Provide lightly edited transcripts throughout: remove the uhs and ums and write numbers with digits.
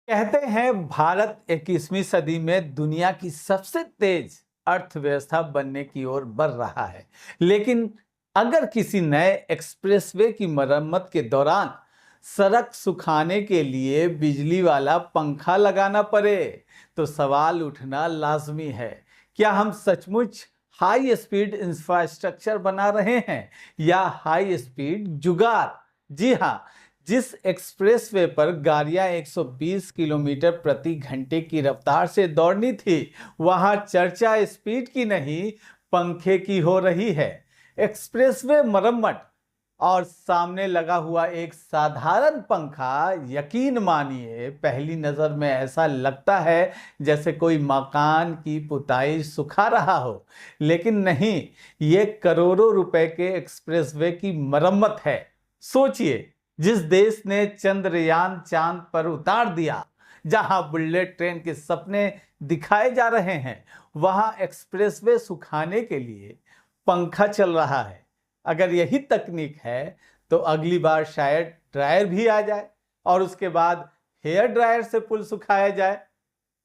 कहते हैं भारत 21वीं सदी में दुनिया की सबसे तेज अर्थव्यवस्था बनने की ओर बढ़ रहा है। लेकिन अगर किसी नए एक्सप्रेसवे की मरम्मत के दौरान सड़क सुखाने के लिए बिजली वाला पंखा लगाना पड़े तो सवाल उठना लाजमी है। क्या हम सचमुच हाई स्पीड इंफ्रास्ट्रक्चर बना रहे हैं या हाई स्पीड जुगाड़? जी हाँ, जिस एक्सप्रेसवे पर गाड़ियां 120 किलोमीटर प्रति घंटे की रफ्तार से दौड़नी थी, वहां चर्चा स्पीड की नहीं, पंखे की हो रही है। एक्सप्रेसवे मरम्मत और सामने लगा हुआ एक साधारण पंखा, यकीन मानिए पहली नजर में ऐसा लगता है जैसे कोई मकान की पुताई सुखा रहा हो। लेकिन नहीं, ये करोड़ों रुपए के एक्सप्रेसवे की मरम्मत है। सोचिए, जिस देश ने चंद्रयान चांद पर उतार दिया, जहां बुलेट ट्रेन के सपने दिखाए जा रहे हैं, वहां एक्सप्रेसवे सुखाने के लिए पंखा चल रहा है। अगर यही तकनीक है तो अगली बार शायद ड्रायर भी आ जाए और उसके बाद हेयर ड्रायर से पुल सुखाया जाए।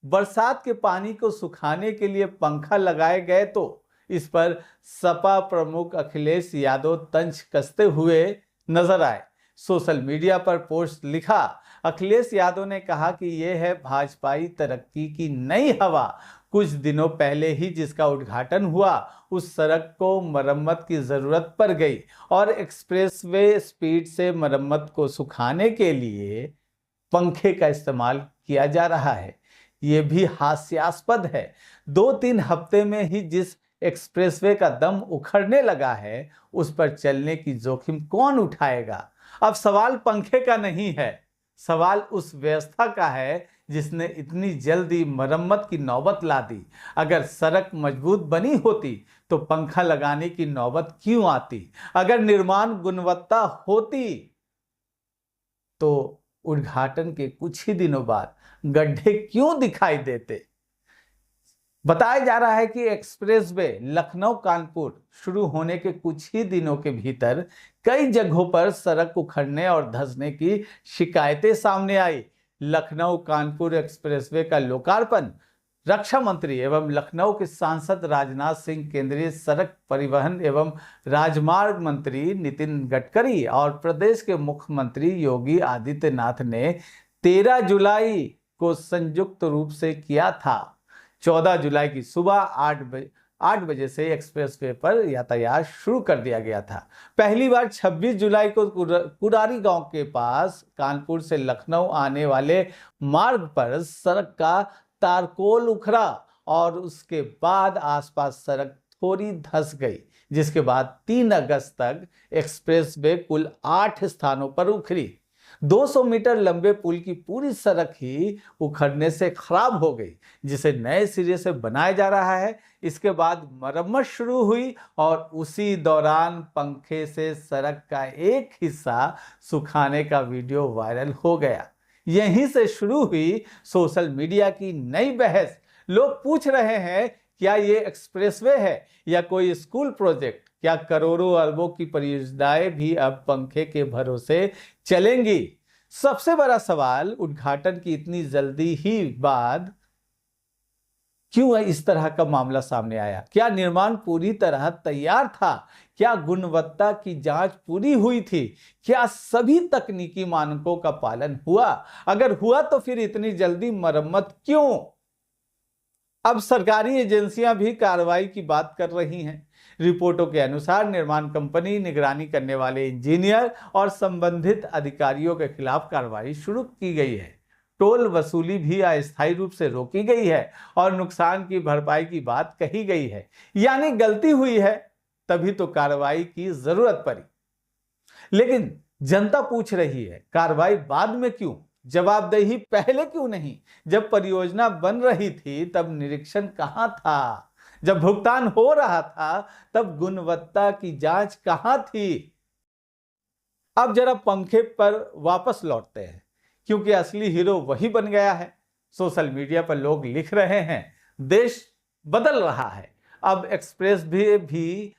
बरसात के पानी को सुखाने के लिए पंखा लगाए गए तो इस पर सपा प्रमुख अखिलेश यादव तंज कसते हुए नजर आए। सोशल मीडिया पर पोस्ट लिखा, अखिलेश यादव ने कहा कि यह है भाजपाई तरक्की की नई हवा। कुछ दिनों पहले ही जिसका उद्घाटन हुआ, उस सड़क को मरम्मत की जरूरत पड़ गई और एक्सप्रेसवे स्पीड से मरम्मत को सुखाने के लिए पंखे का इस्तेमाल किया जा रहा है। ये भी हास्यास्पद है। 2-3 हफ्ते में ही जिस एक्सप्रेसवे का दम उखड़ने लगा है, उस पर चलने की जोखिम कौन उठाएगा? अब सवाल पंखे का नहीं है, सवाल उस व्यवस्था का है जिसने इतनी जल्दी मरम्मत की नौबत ला दी। अगर सड़क मजबूत बनी होती तो पंखा लगाने की नौबत क्यों आती? अगर निर्माण गुणवत्ता होती तो उद्घाटन के कुछ ही दिनों बाद गड्ढे क्यों दिखाई देते? बताया जा रहा है कि एक्सप्रेसवे लखनऊ कानपुर शुरू होने के कुछ ही दिनों के भीतर कई जगहों पर सड़क उखड़ने और धंसने की शिकायतें सामने आई। लखनऊ कानपुर एक्सप्रेसवे का लोकार्पण रक्षा मंत्री एवं लखनऊ के सांसद राजनाथ सिंह, केंद्रीय सड़क परिवहन एवं राजमार्ग मंत्री नितिन गडकरी और प्रदेश के मुख्यमंत्री योगी आदित्यनाथ ने 13 जुलाई को संयुक्त रूप से किया था। 14 जुलाई की सुबह 8 बजे से एक्सप्रेसवे पर यातायात शुरू कर दिया गया था। पहली बार 26 जुलाई को कुरारी गांव के पास कानपुर से लखनऊ आने वाले मार्ग पर सड़क का तारकोल उखड़ा और उसके बाद आसपास सड़क थोड़ी धंस गई, जिसके बाद 3 अगस्त तक एक्सप्रेसवे कुल 8 स्थानों पर उखड़ी। 200 मीटर लंबे पुल की पूरी सड़क ही उखड़ने से खराब हो गई, जिसे नए सिरे से बनाया जा रहा है। इसके बाद मरम्मत शुरू हुई और उसी दौरान पंखे से सड़क का एक हिस्सा सुखाने का वीडियो वायरल हो गया। यहीं से शुरू हुई सोशल मीडिया की नई बहस। लोग पूछ रहे हैं, क्या ये एक्सप्रेसवे है या कोई स्कूल प्रोजेक्ट? क्या करोड़ों अरबों की परियोजनाएं भी अब पंखे के भरोसे चलेंगी? सबसे बड़ा सवाल, उद्घाटन की इतनी जल्दी ही बाद क्यों इस तरह का मामला सामने आया? क्या निर्माण पूरी तरह तैयार था? क्या गुणवत्ता की जांच पूरी हुई थी? क्या सभी तकनीकी मानकों का पालन हुआ? अगर हुआ तो फिर इतनी जल्दी मरम्मत क्यों? अब सरकारी एजेंसियां भी कार्रवाई की बात कर रही हैं। रिपोर्टों के अनुसार निर्माण कंपनी, निगरानी करने वाले इंजीनियर और संबंधित अधिकारियों के खिलाफ कार्रवाई शुरू की गई है। टोल वसूली भी अस्थायी रूप से रोकी गई है और नुकसान की भरपाई की बात कही गई है। यानी गलती हुई है तभी तो कार्रवाई की जरूरत पड़ी। लेकिन जनता पूछ रही है, कार्रवाई बाद में क्यों? जवाबदेही पहले क्यों नहीं? जब परियोजना बन रही थी तब निरीक्षण कहां था? जब भुगतान हो रहा था तब गुणवत्ता की जांच कहां थी? अब जरा पंखे पर वापस लौटते हैं, क्योंकि असली हीरो वही बन गया है। सोशल मीडिया पर लोग लिख रहे हैं, देश बदल रहा है, अब एक्सप्रेस भी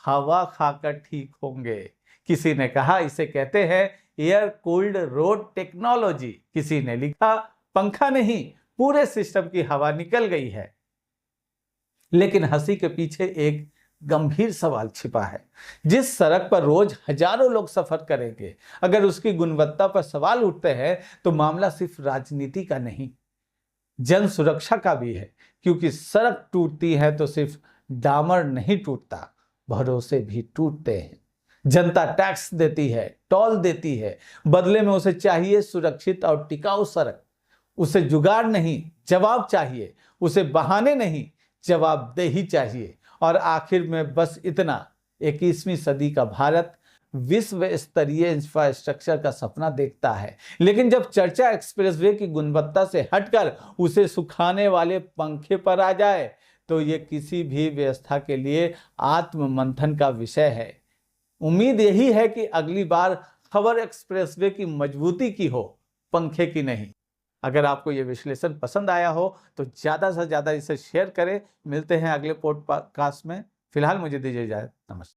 हवा खाकर ठीक होंगे। किसी ने कहा इसे कहते हैं एयर कूल्ड रोड टेक्नोलॉजी। किसी ने लिखा पंखा नहीं, पूरे सिस्टम की हवा निकल गई है। लेकिन हंसी के पीछे एक गंभीर सवाल छिपा है। जिस सड़क पर रोज हजारों लोग सफर करेंगे, अगर उसकी गुणवत्ता पर सवाल उठते हैं तो मामला सिर्फ राजनीति का नहीं, जन सुरक्षा का भी है। क्योंकि सड़क टूटती है तो सिर्फ डामर नहीं टूटता, भरोसे भी टूटते हैं। जनता टैक्स देती है, टोल देती है, बदले में उसे चाहिए सुरक्षित और टिकाऊ सड़क। उसे जुगाड़ नहीं, जवाब चाहिए। उसे बहाने नहीं, जवाबदेही चाहिए। और आखिर में बस इतना, 21वीं सदी का भारत विश्व स्तरीय इंफ्रास्ट्रक्चर का सपना देखता है, लेकिन जब चर्चा एक्सप्रेसवे की गुणवत्ता से हटकर उसे सुखाने वाले पंखे पर आ जाए तो ये किसी भी व्यवस्था के लिए आत्ममंथन का विषय है। उम्मीद यही है कि अगली बार खबर एक्सप्रेसवे की मजबूती की हो, पंखे की नहीं। अगर आपको ये विश्लेषण पसंद आया हो तो ज़्यादा से ज़्यादा इसे शेयर करें। मिलते हैं अगले पॉडकास्ट में। फिलहाल मुझे दीजिए इजाज़त। नमस्कार।